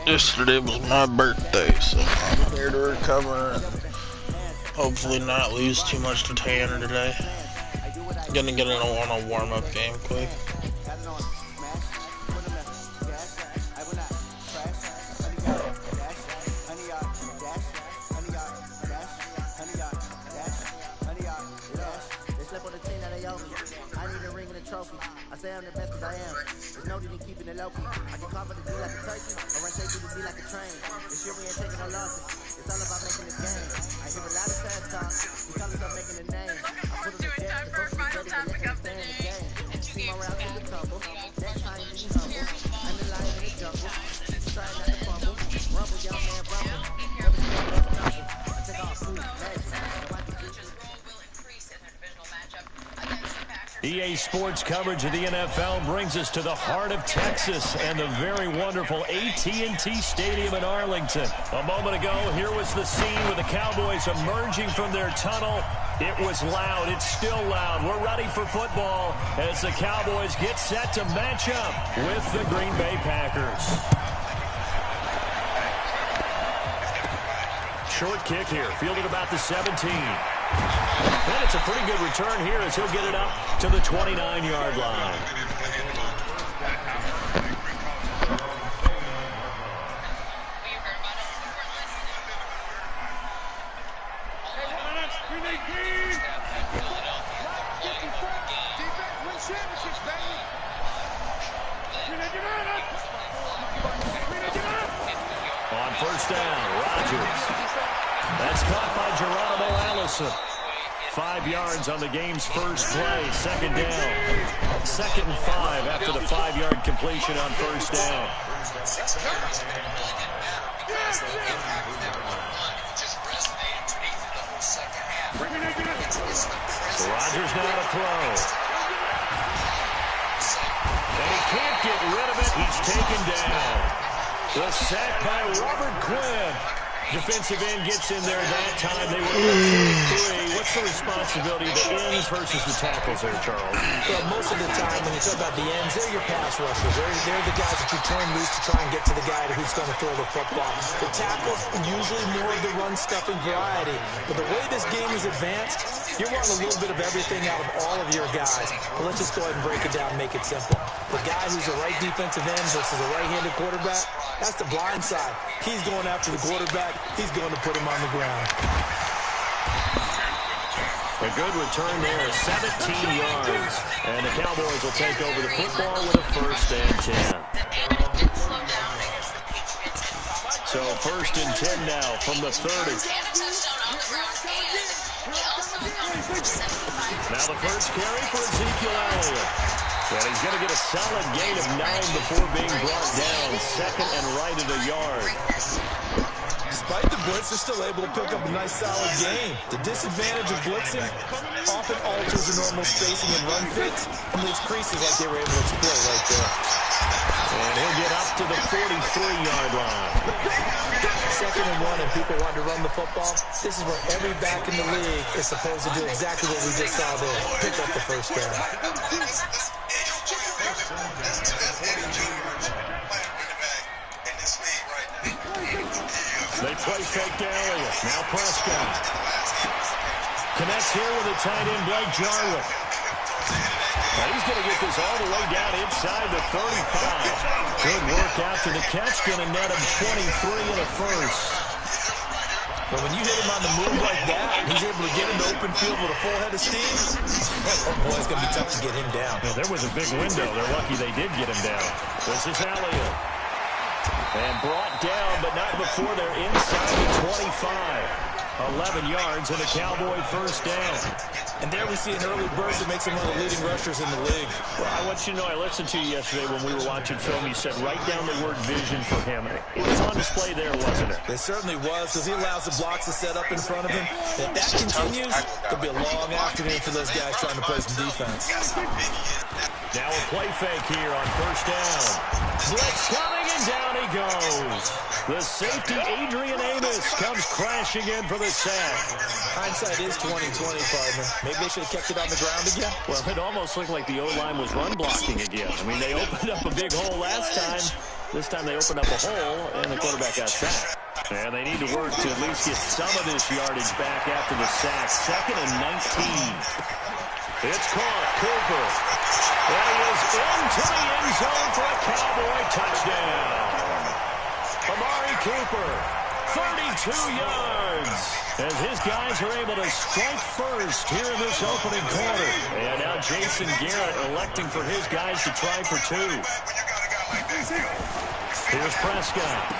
Yesterday was my birthday, so I'm here to recover and hopefully not lose too much to Tanner today. Gonna get in on a warm-up game quick. I say I'm the best cause I am. There's no need in keeping it low key. I can cover the D like a turkey, or run straight through the D like a train. This year we ain't taking no losses. It's all about making the game. I hear a lot of trash talk. You call us up making a name. I put on the jet, the coach is ready to let them stay in the game. See my route to the tumble. Next time be humble. I'm the lion in the jungle. Try not to fumble. Rumble, young man, rumble. Never see no left number. I take off food, legs. EA Sports coverage of the NFL brings us to the heart of Texas and the very wonderful AT&T Stadium in Arlington. A moment ago, here was the scene with the Cowboys emerging from their tunnel. It was loud. It's still loud. We're ready for football as the Cowboys get set to match up with the Green Bay Packers. Short kick here, fielded about the 17. And it's a pretty good return here as he'll get it up to the 29-yard line. On first down, Rodgers. That's caught by Geronimo Allison. 5 yards on the game's first play. Second down. 2nd and 5 after the 5-yard completion on first down. So Rodgers now to throw. And he can't get rid of it. He's taken down. The sack by Robert Quinn. Defensive end gets in there that time. They were up 3. What's the responsibility of the ends versus the tackles there, Charles? Well, most of the time when you talk about the ends, they're your pass rushers. They're the guys that you turn loose to try and get to the guy who's going to throw the football. The tackles, usually more of the run-stuffing variety. But the way this game is advanced, you're wanting a little bit of everything out of all of your guys. But let's just go ahead and break it down and make it simple. The guy who's a right defensive end versus a right-handed quarterback, that's the blind side. He's going after the quarterback. He's going to put him on the ground. A good return there, 17 yards. And the Cowboys will take over the football with a 1st and 10. So 1st and 10 now from the 30. Now the first carry for Ezekiel Elliott. And he's going to get a solid gain of 9 before being brought down. 2nd and right at a yard. Despite the blitz, they're still able to pick up a nice solid gain. The disadvantage of blitzing often alters the normal spacing and run fits and leaves creases like they were able to exploit right there. And he'll get up to the 43-yard line. 2nd and 1 and people want to run the football. This is where every back in the league is supposed to do exactly what we just saw there. Pick up the first down. They play fake to Elliott. Now Prescott. Connects here with a tight end, Blake Jarwin. Now he's going to get this all the way down inside the 35. Good work after the catch. Going to net him 23 in a first. But when you hit him on the move like that, he's able to get into open field with a full head of steam. Oh boy, it's going to be tough to get him down. Yeah, there was a big window. They're lucky they did get him down. This is Elliott. And brought down, but not before they're inside the 25. 11 yards and a Cowboy first down. And there we see an early burst that makes him one of the leading rushers in the league. Well, I want you to know, I listened to you yesterday when we were watching film. You said write down the word vision for him. It was on display there, wasn't it? It certainly was, because he allows the blocks to set up in front of him. And if that continues, it'll be a long afternoon for those guys trying to play some defense. Now a play fake here on first down. Blitz coming, and down he goes. The safety, Adrian Amos, comes crashing in for the sack. Hindsight is 20/20, partner. Maybe they should have kept it on the ground again. Well, it almost looked like the O-line was run blocking again. I mean, they opened up a big hole last time. This time they opened up a hole, and the quarterback got sacked. And they need to work to at least get some of this yardage back after the sack. 2nd and 19. It's caught. Cooper. And he is into the end zone for a Cowboy touchdown. Amari Cooper, 32 yards. As his guys are able to strike first here in this opening quarter. And now Jason Garrett electing for his guys to try for 2. Here's Prescott.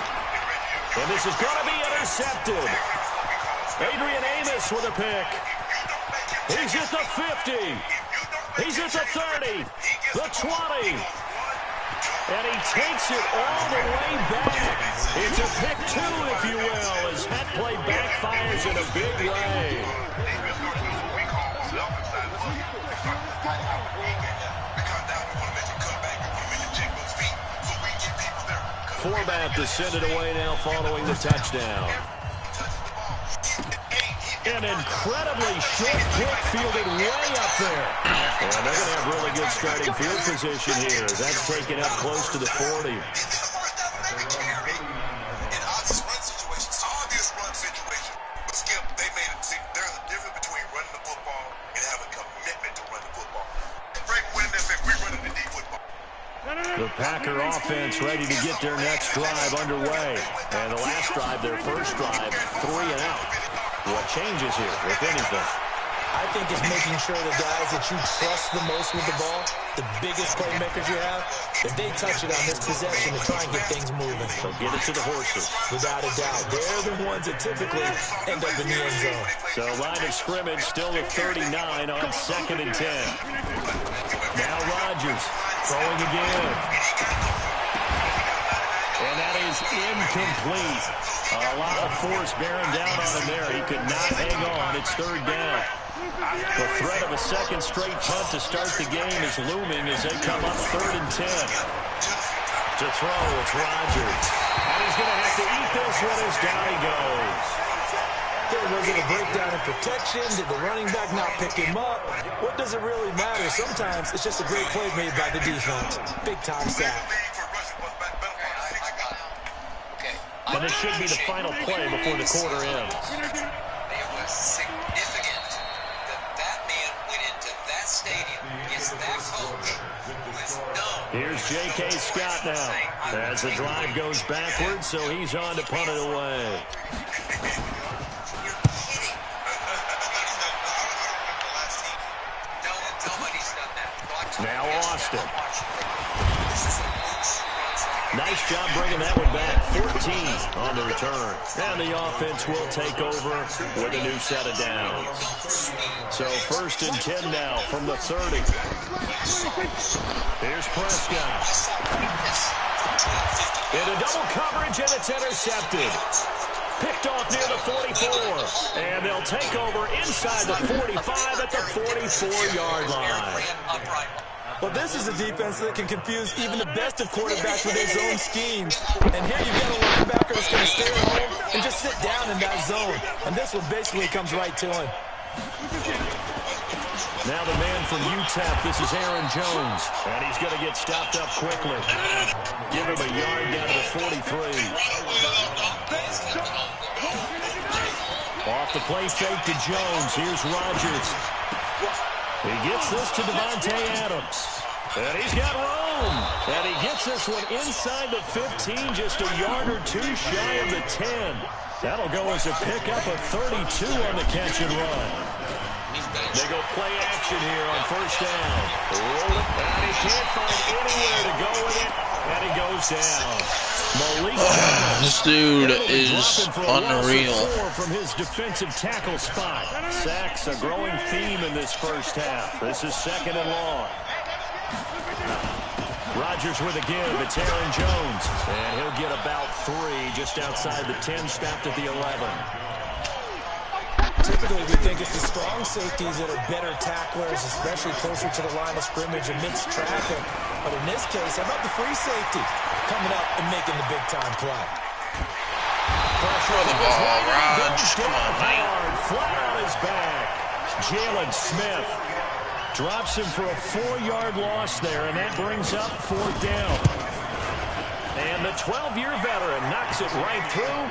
And this is going to be intercepted. Adrian Amos with a pick. He's at the 50. He's at the 30. The 20. And he takes it all the way back. It's a pick 2, if you will, as that play backfires in a big way. Forbath to send it away now following the touchdown. An incredibly short kick fielded way up there. And they're going to have really good starting field position here. That's taken up close to the 40. The Packer offense ready to get their next drive underway. And the last drive, their first drive, 3 and out. What changes here, if anything? I think it's making sure the guys that you trust the most with the ball, the biggest playmakers you have, if they touch it on this possession to try and get things moving. So get it to the horses. Without a doubt. They're the ones that typically end up in the end zone. So line of scrimmage still at 39 on 2nd and 10. Now Rodgers throwing again. And that is incomplete. A lot of force bearing down on him there. He could not hang on. It's 3rd down. The threat of a second straight punt to start the game is looming as they come up 3rd and 10. To throw, it's Rodgers. And he's going to have to eat this one as down he goes. Was it a breakdown in protection? Did the running back not pick him up? What does it really matter? Sometimes it's just a great play made by the defense. Big-time sack. And this should be the final play before the quarter ends. It was significant that man went into that stadium against that coach who is known. Here's J.K. Scott now as the drive goes backwards, so he's on to punt it away. Now Austin. Nice job bringing that one back. 14 on the return. And the offense will take over with a new set of downs. So 1st and 10 now from the 30. Here's Prescott. Into double coverage, and it's intercepted. Picked off near the 44. And they'll take over inside the 45 at the 44-yard line. Well, this is a defense that can confuse even the best of quarterbacks with their zone schemes. And here you've got a linebacker that's going to stay at home and just sit down in that zone. And this one basically comes right to him. Now the man from UTEP, this is Aaron Jones. And he's going to get stopped up quickly. Give him a yard down to the 43. Off the play fake to Jones. Here's Rodgers. He gets this to Davante Adams. And he's got room. And he gets this one inside the 15, just a yard or two shy of the 10. That'll go as a pickup of 32 on the catch and run. They go play action here on 1st down. Roll it, and he can't find anywhere to go with it. And he goes down. This dude is unreal. From his defensive tackle spot. Sacks a growing theme in this first half. This is 2nd and long. Rodgers with a give. It's Aaron Jones. And he'll get about 3 just outside the 10, stopped at the 11. Typically, we think it's the strong safeties that are better tacklers, especially closer to the line of scrimmage amidst traffic. But in this case, how about the free safety coming up and making the big-time play? Throw the ball, Raj. Come on, mate. Flat on his back. Jalen Smith drops him for a 4-yard loss there, and that brings up 4th down. And And the 12-year veteran knocks it right through.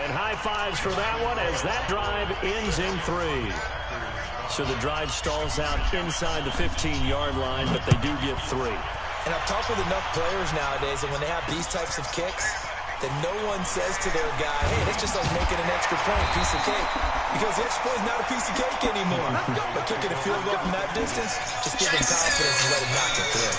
And high fives for that one as that drive ends in 3. So the drive stalls out inside the 15-yard line, but they do get 3. And I've talked with enough players nowadays, and when they have these types of kicks, that no one says to their guy, hey, that's just like making an extra point, piece of cake. Because the extra point is not a piece of cake anymore. But kicking a field goal from that distance, just give them confidence and let them knock it through.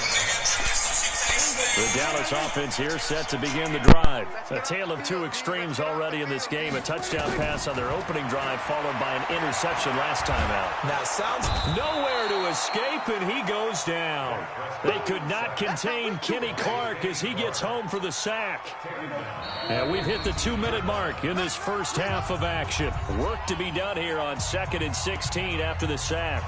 The Dallas offense here set to begin the drive. A tale of two extremes already in this game. A touchdown pass on their opening drive followed by an interception last time out. Now sounds nowhere to escape, and he goes down. They could not contain Kenny Clark as he gets home for the sack. And we've hit the 2-minute mark in this first half of action. Work to be done here on 2nd and 16 after the sack.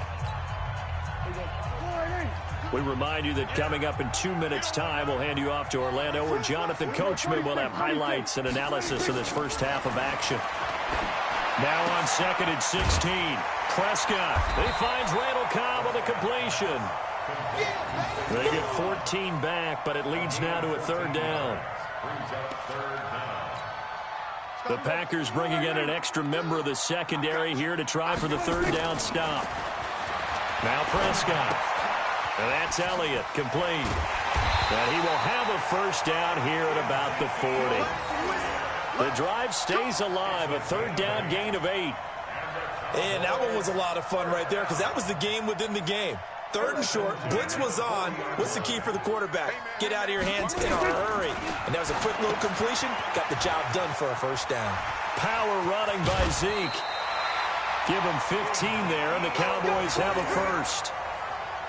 We remind you that coming up in 2 minutes' time, we'll hand you off to Orlando, where Jonathan Coachman will have highlights and analysis of this first half of action. Now on 2nd and 16, Prescott. He finds Randall Cobb on the completion. They get 14 back, but it leads now to a 3rd down. The Packers bringing in an extra member of the secondary here to try for the 3rd down stop. Now Prescott. And that's Elliott, complete. And he will have a 1st down here at about the 40. The drive stays alive, a 3rd down gain of 8. And that one was a lot of fun right there because that was the game within the game. 3rd and short, blitz was on. What's the key for the quarterback? Get out of your hands in a hurry. And that was a quick little completion. Got the job done for a 1st down. Power running by Zeke. Give him 15 there, and the Cowboys have a 1st.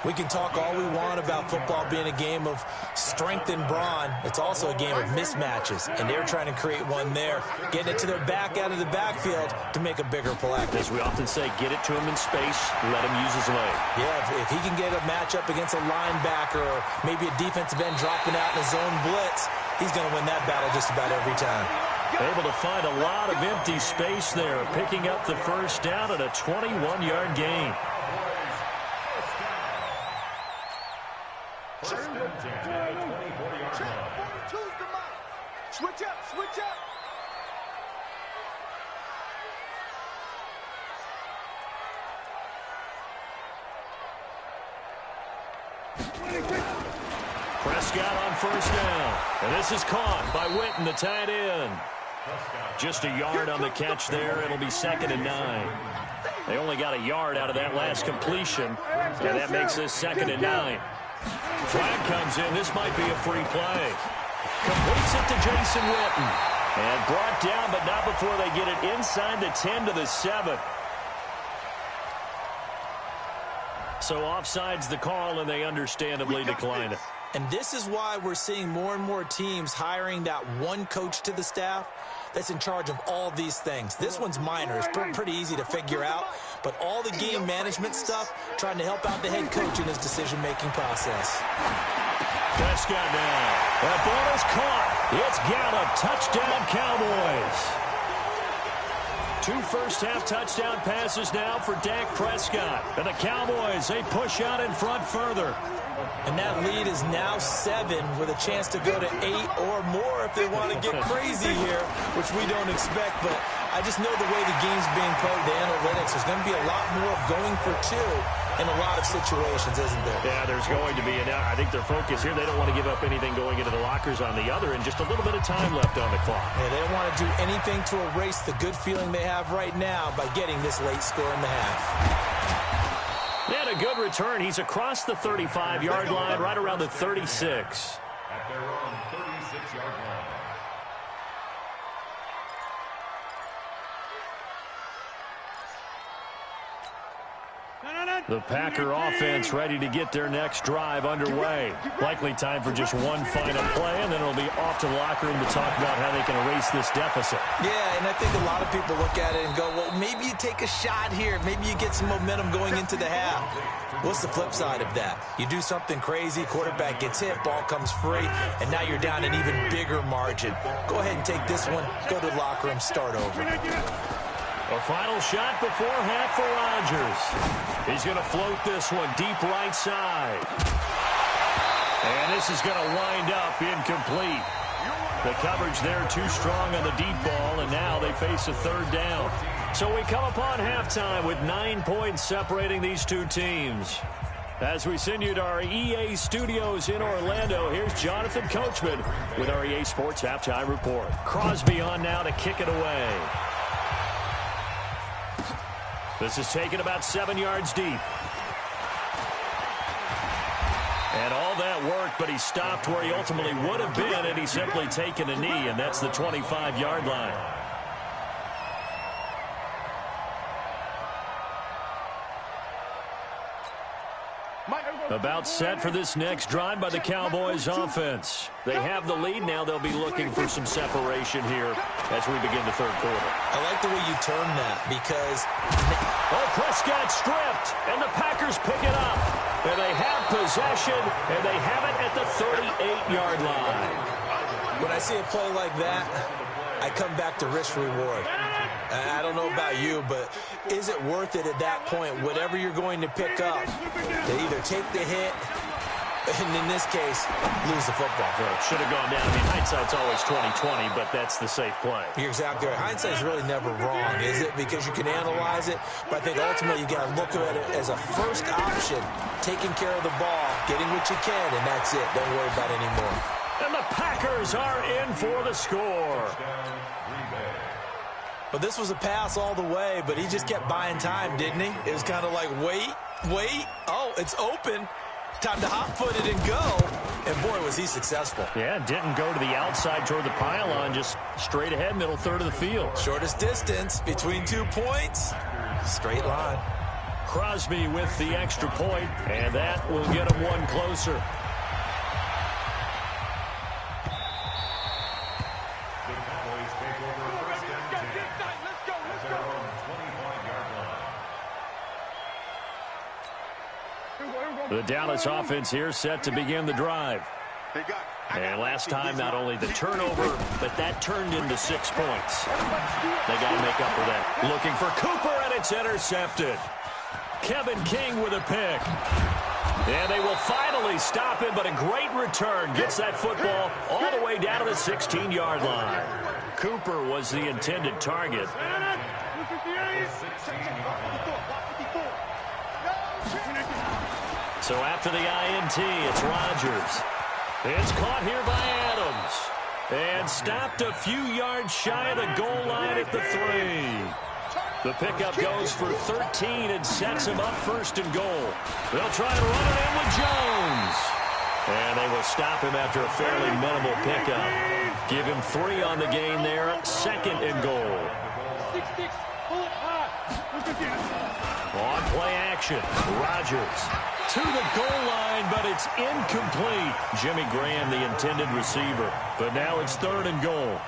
We can talk all we want about football being a game of strength and brawn. It's also a game of mismatches, and they're trying to create one there, getting it to their back out of the backfield to make a bigger play. As we often say, get it to him in space, let him use his leg. Yeah, if he can get a matchup against a linebacker or maybe a defensive end dropping out in a zone blitz, he's going to win that battle just about every time. Able to find a lot of empty space there, picking up the 1st down at a 21-yard gain. Switch up, switch up. Prescott on 1st down. And this is caught by Witten, the tight end. Just a yard on the catch there. It'll be 2nd and 9. They only got a yard out of that last completion, and that makes this 2nd and 9. Flag comes in. This might be a free play. Completes it to Jason Witten. And brought down, but not before they get it inside the 10 to the 7. So offside's the call, and they understandably decline it. And this is why we're seeing more and more teams hiring that one coach to the staff that's in charge of all these things. This one's minor. It's pretty easy to figure out. But all the game management stuff, trying to help out the head coach in his decision-making process. Prescott now. That ball is caught. It's Gallup. Touchdown, Cowboys. 2 first-half touchdown passes now for Dak Prescott. And the Cowboys, they push out in front further. And that lead is now 7 with a chance to go to 8 or more if they want to get crazy here, which we don't expect. But I just know the way the game's being played, the analytics, there's going to be a lot more of going for 2 in a lot of situations, isn't there? Yeah, there's going to be. And I think their focus here, they don't want to give up anything going into the lockers on the other, and just a little bit of time left on the clock. Yeah, they don't want to do anything to erase the good feeling they have right now by getting this late score in the half. And a good return. He's across the 35-yard line, right around the 36. At their own 36-yard line. The Packer offense ready to get their next drive underway. Likely time for just one final play, and then it'll be off to the locker room to talk about how they can erase this deficit. Yeah, and I think a lot of people look at it and go, well, maybe you take a shot here. Maybe you get some momentum going into the half. What's the flip side of that? You do something crazy, quarterback gets hit, ball comes free, and now you're down an even bigger margin. Go ahead and take this one, go to the locker room, start over. A final shot before half for Rodgers. He's going to float this one deep right side. And this is going to wind up incomplete. The coverage there too strong on the deep ball, and now they face a third down. So we come upon halftime with 9 points separating these two teams. As we send you to our EA studios in Orlando, here's Jonathan Coachman with our EA Sports Halftime Report. Crosby on now to kick it away. This is taken about 7 yards deep. And all that work, but he stopped where he ultimately would have been, and he's simply taken a knee, and that's the 25-yard line. About set for this next drive by the Cowboys offense. They have the lead. Now they'll be looking for some separation here as we begin the third quarter. I like the way you turn that because... Oh, Prescott stripped, and the Packers pick it up. And they have possession, and they have it at the 38-yard line. When I see a play like that, I come back to risk-reward. I don't know about you, but is it worth it at that point, whatever you're going to pick up, to either take the hit, and in this case, lose the football? Well, it should have gone down. I mean, hindsight's always 20/20, but that's the safe play. You're exactly right. Hindsight's really never wrong, is it? Because you can analyze it, but I think ultimately you got to look at it as a first option, taking care of the ball, getting what you can, and that's it. Don't worry about it anymore. And the Packers are in for the score. But this was a pass all the way, but he just kept buying time, didn't he? It was kind of like, wait. Oh, it's open. Time to hot-foot it and go. And, boy, was he successful. Yeah, didn't go to the outside toward the pylon, just straight ahead, middle third of the field. Shortest distance between 2 points. Straight line. Crosby with the extra point, and that will get him one closer. The Dallas offense here set to begin the drive. And last time, not only the turnover, but that turned into 6 points. They got to make up for that. Looking for Cooper, and it's intercepted. Kevin King with a pick. And they will finally stop him, but a great return. Gets that football all the way down to the 16-yard line. Cooper was the intended target. So after the INT, it's Rodgers. It's caught here by Adams. And stopped a few yards shy of the goal line at the 3. The pickup goes for 13 and sets him up first and goal. They'll try to run it in with Jones. And they will stop him after a fairly minimal pickup. Give him 3 on the gain there. Second and goal. On play action, Rodgers to the goal line, but it's incomplete. Jimmy Graham, the intended receiver. But now it's third and goal.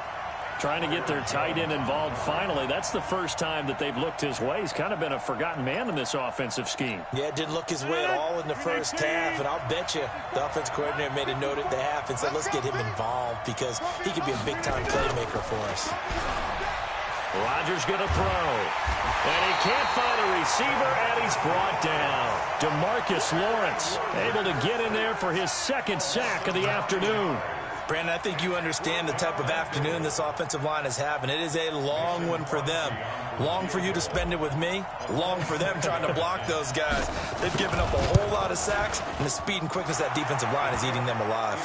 Trying to get their tight end involved finally. That's the first time that they've looked his way. He's kind of been a forgotten man in this offensive scheme. Yeah, it didn't look his way at all in the first half, and I'll bet you the offense coordinator made a note at the half and said, let's get him involved because he could be a big-time playmaker for us. Rodgers going to throw. And he can't find a receiver, and he's brought down. DeMarcus Lawrence able to get in there for his second sack of the afternoon. Brandon, I think you understand the type of afternoon this offensive line is having. It is a long one for them. Long for you to spend it with me. Long for them trying to block those guys. They've given up a whole lot of sacks, and the speed and quickness of that defensive line is eating them alive.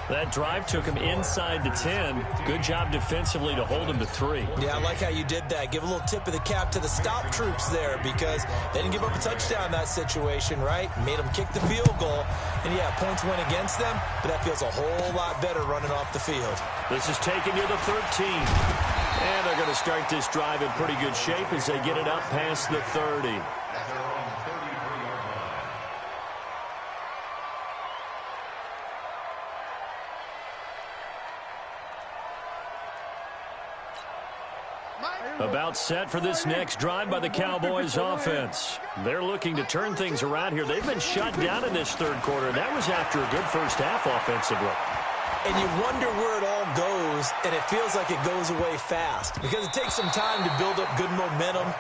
That drive took him inside the 10. Good job defensively to hold him to 3. Yeah, I like how you did that. Give a little tip of the cap to the stop troops there because they didn't give up a touchdown in that situation, right? Made them kick the field goal. And, yeah, points went against them, but that feels a whole lot better running off the field. This is taken near the 13. And they're going to start this drive in pretty good shape as they get it up past the 30. About set for this next drive by the Cowboys offense. They're looking to turn things around here. They've been shut down in this third quarter. That was after a good first half offensively. And you wonder where it all goes, and it feels like it goes away fast because it takes some time to build up good momentum.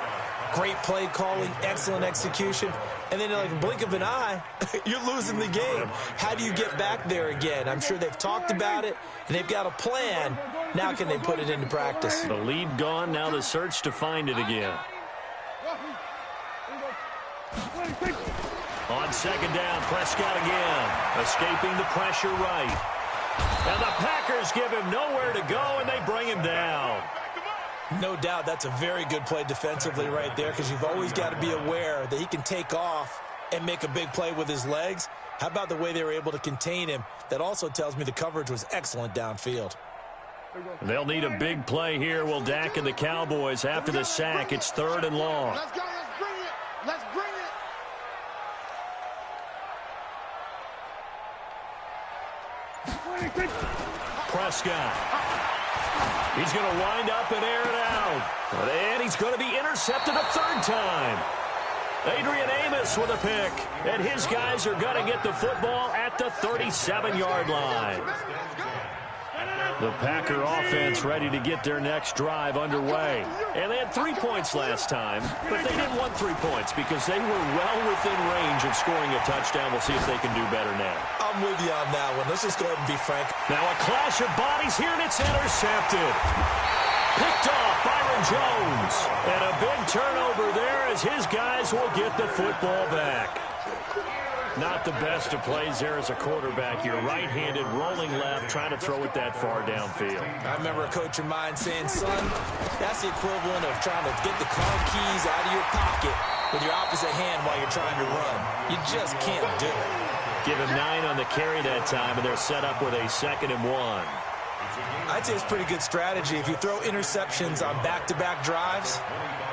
Great play calling, excellent execution. And then like a blink of an eye, you're losing the game. How do you get back there again? I'm sure they've talked about it, and they've got a plan. Now can they put it into practice? The lead gone, now the search to find it again. On second down, Prescott again, escaping the pressure right. And the Packers give him nowhere to go, and they bring him down. No doubt that's a very good play defensively right there, because you've always got to be aware that he can take off and make a big play with his legs. How about the way they were able to contain him? That also tells me the coverage was excellent downfield. They'll need a big play here. Will Dak and the Cowboys after the sack. It's 3rd and long. Let's go. Let's bring it. Let's bring it. Prescott. He's going to wind up and air it out. And he's going to be intercepted a 3rd time. Adrian Amos with a pick. And his guys are going to get the football at the 37-yard line. The Packer offense ready to get their next drive underway. And they had 3 points last time, but they didn't want 3 points because they were well within range of scoring a touchdown. We'll see if they can do better now. I'm with you on that one. Let's just go ahead and be frank. Now a clash of bodies here, and it's intercepted. Picked off Byron Jones. And a big turnover there as his guys will get the football back. Not the best of plays there as a quarterback. You're right-handed, rolling left, trying to throw it that far downfield. I remember a coach of mine saying, son, that's the equivalent of trying to get the car keys out of your pocket with your opposite hand while you're trying to run. You just can't do it. Give him 9 on the carry that time, and they're set up with a 2nd and 1. I'd say it's pretty good strategy. If you throw interceptions on back-to-back drives,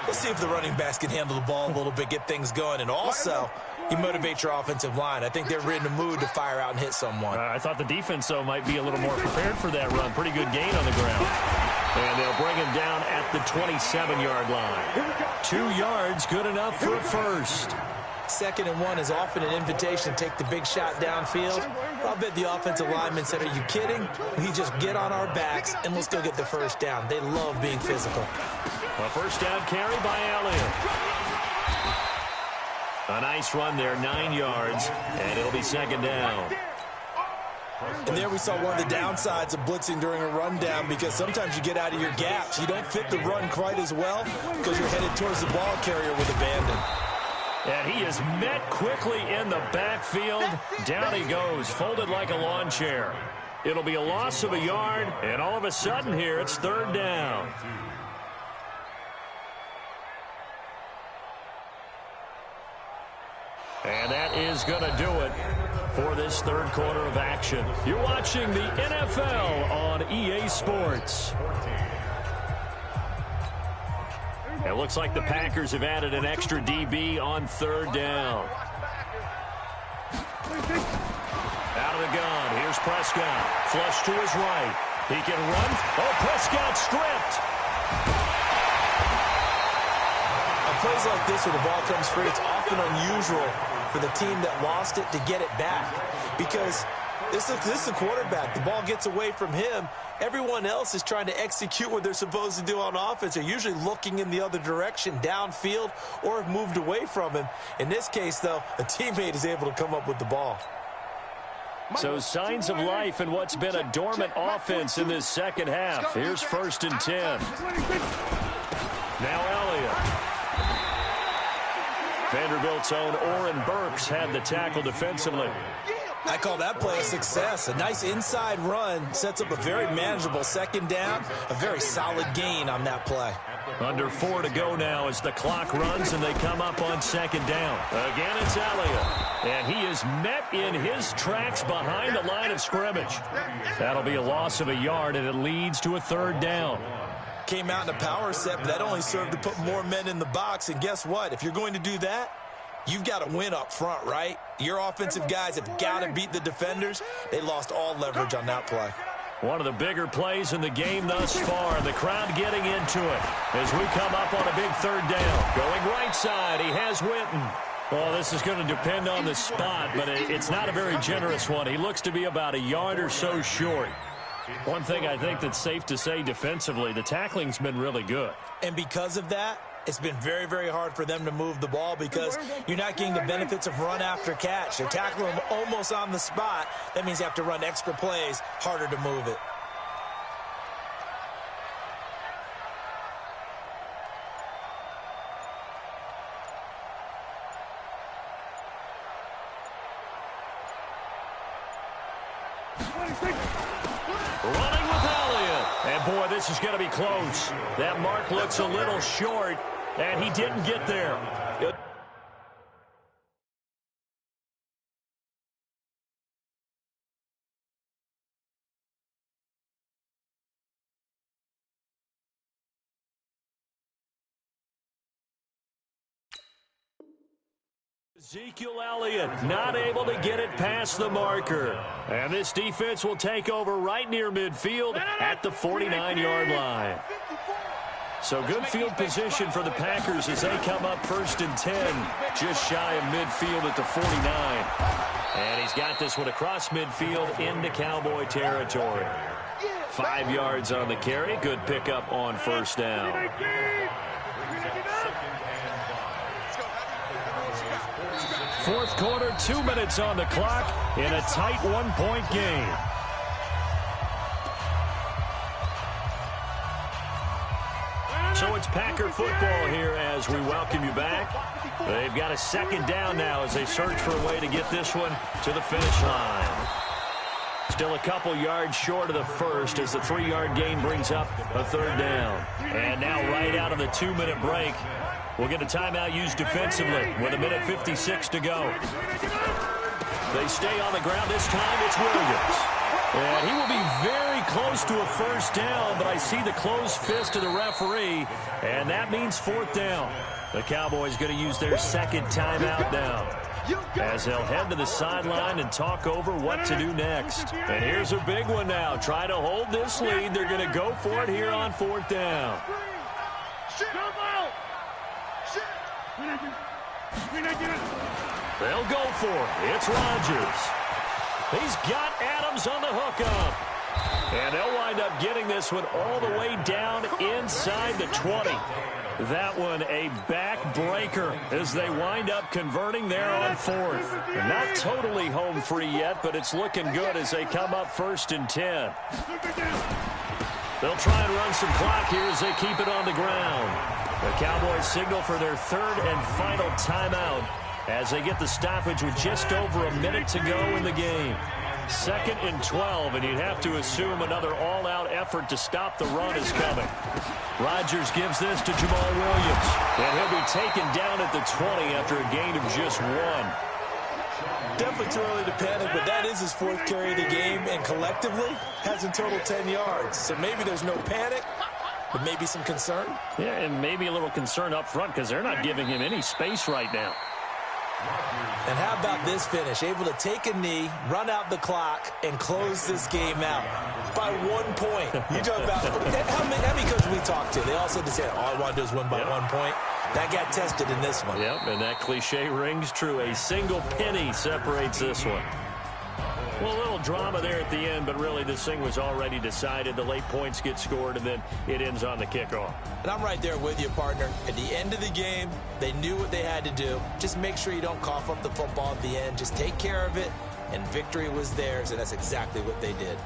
let's see if the running backs can handle the ball a little bit, get things going, and also you motivate your offensive line. I think they're in a mood to fire out and hit someone. I thought the defense, though, might be a little more prepared for that run. Pretty good gain on the ground. And they'll bring him down at the 27-yard line. 2 yards, good enough for a first. 2nd and 1 is often an invitation to take the big shot downfield. I'll bet the offensive lineman said, are you kidding? We just get on our backs and let's go get the first down. They love being physical. A first down carry by Elliott. A nice run there, 9 yards, and it'll be 2nd down. And there we saw one of the downsides of blitzing during a rundown, because sometimes you get out of your gaps. You don't fit the run quite as well because you're headed towards the ball carrier with abandon. And he is met quickly in the backfield. Down he goes, folded like a lawn chair. It'll be a loss of a yard, and all of a sudden here, it's 3rd down. And that is going to do it for this 3rd quarter of action. You're watching the NFL on EA Sports. It looks like the Packers have added an extra DB on 3rd down. Out of the gun. Here's Prescott. Flush to his right. He can run. Oh, Prescott stripped. On plays like this where the ball comes free, it's often unusual for the team that lost it to get it back, because this is the quarterback. The ball gets away from him. Everyone else is trying to execute what they're supposed to do on offense. They're usually looking in the other direction, downfield, or have moved away from him. In this case, though, a teammate is able to come up with the ball. So signs of life in what's been a dormant offense in this 2nd half. Here's 1st and 10. Now Elliott. Vanderbilt's own Oren Burks had the tackle defensively. I call that play a success. A nice inside run sets up a very manageable 2nd down. A very solid gain on that play. Under 4 to go now as the clock runs and they come up on 2nd down. Again, it's Elliott. And he is met in his tracks behind the line of scrimmage. That'll be a loss of a yard, and it leads to a 3rd down. Came out in a power set, but that only served to put more men in the box. And guess what? If you're going to do that, you've got to win up front, right? Your offensive guys have got to beat the defenders. They lost all leverage on that play. One of the bigger plays in the game thus far. The crowd getting into it as we come up on a big 3rd down. Going right side, he has Witten. Well, this is going to depend on the spot, but it's not a very generous one. He looks to be about a yard or so short. One thing I think that's safe to say defensively, the tackling's been really good. And because of that, it's been very, very hard for them to move the ball because you're not getting the benefits of run after catch. They're tackling them almost on the spot. That means you have to run extra plays, harder to move it. Running with Elliott. And, boy, this is going to be close. That mark looks a little short, and he didn't get there. Good. Ezekiel Elliott not able to get it past the marker. And this defense will take over right near midfield at the 49-yard line. So good field position for the Packers as they come up 1st and 10, just shy of midfield at the 49. And he's got this one across midfield into Cowboy territory. 5 yards on the carry. Good pickup on 1st down. Fourth quarter, 2 minutes on the clock in a tight 1-point game. So it's Packer football here as we welcome you back. They've got a 2nd down now as they search for a way to get this one to the finish line. Still a couple yards short of the first as the 3-yard gain brings up a 3rd down. And now right out of the 2-minute break, we'll get a timeout used defensively with 1:56 to go. They stay on the ground this time. It's Williams. And he will be very close to a 1st down, but I see the closed fist of the referee, and that means 4th down. The Cowboys going to use their 2nd timeout now as they'll head to the sideline and talk over what to do next. And here's a big one now. Try to hold this lead. They're going to go for it here on 4th down. They'll go for it. It's Rodgers. He's got Adams on the hookup. And they'll wind up getting this one all the way down inside the 20. That one a backbreaker as they wind up converting there on 4th. And not totally home free yet, but it's looking good as they come up 1st and 10. They'll try and run some clock here as they keep it on the ground. The Cowboys signal for their 3rd and final timeout as they get the stoppage with just over a minute to go in the game. 2nd and 12, and you'd have to assume another all-out effort to stop the run is coming. Rodgers gives this to Jamal Williams, and he'll be taken down at the 20 after a gain of just 1. Definitely too early to panic, but that is his 4th carry of the game, and collectively has in total 10 yards. So maybe there's no panic, but maybe some concern. Yeah, and maybe a little concern up front because they're not giving him any space right now. And how about this finish? Able to take a knee, run out the clock, and close this game out by 1 point. You talk about how many coaches we talked to? They all said the same. All I want to do is win by 1 point. That got tested in this one. Yep, and that cliche rings true. A single penny separates this one. Well, a little drama there at the end, but really this thing was already decided. The late points get scored, and then it ends on the kickoff. And I'm right there with you, partner. At the end of the game, they knew what they had to do. Just make sure you don't cough up the football at the end. Just take care of it, and victory was theirs, and that's exactly what they did.